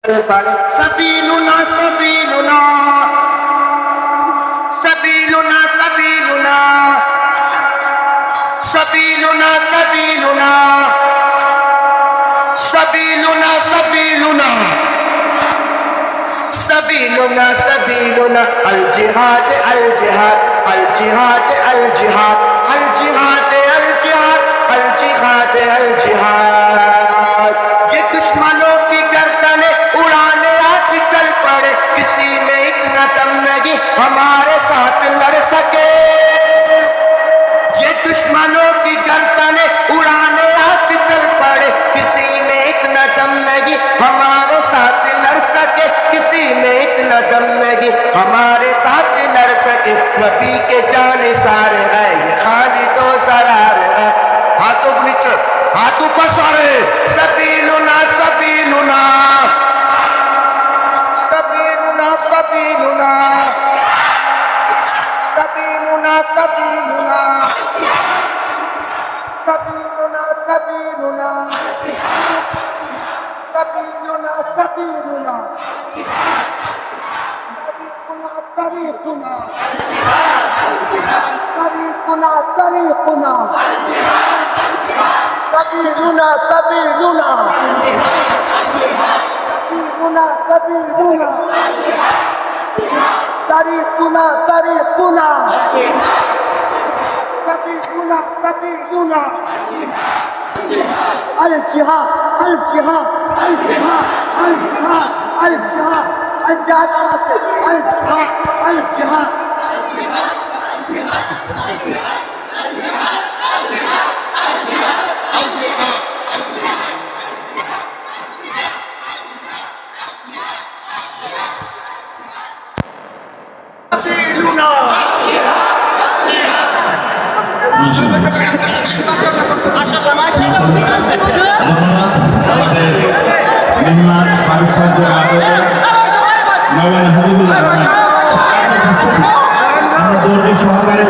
পড়ে সাবিলুনা সাবিলুনা সাবিলুনা সাবিলুনা সাবিলুনা সাবিলুনা সাবিলুনা সাবিলুনা সাবিলুনা সাবিলুনা আল জিহাদ আল জিহাদ আল জিহাদ আল জিহাদ আল জিহাদ আল জিহাদ আল জিহাদ আল জিহাদ ये दुश्मनों की गर्दनें उड़ाने आज चल पड़े किसी में एक न दम नहीं हमारे साथ लड़ सके ये दुश्मनों की गर्दनें उड़ाने आज चल पड़े किसी में एक न दम नहीं हमारे साथ लड़ सके किसी में एक न दम नहीं हमारे साथ लड़ सके नबी के जानिसार है ये खालिद व सरार है हाथों को नीचे हाथ ऊपर सारे सबीलुना सबीलुना सबीलुना सबीलुना सबीलुना सबीलुना सबीलुना सबीलुना सबीलुना सबीलुना तरीकुना तरीकुना तरीकुना सबीलुना सबीलुना सबीलुना सबीलुना तरीकुना तरीकुना सबीलुना सबीलुना अल जिहाद अल जिहाद अल जिहाद अल जिहाद अल जिहाद अल जिहाद अल जिहाद अल जिहाद সহকারে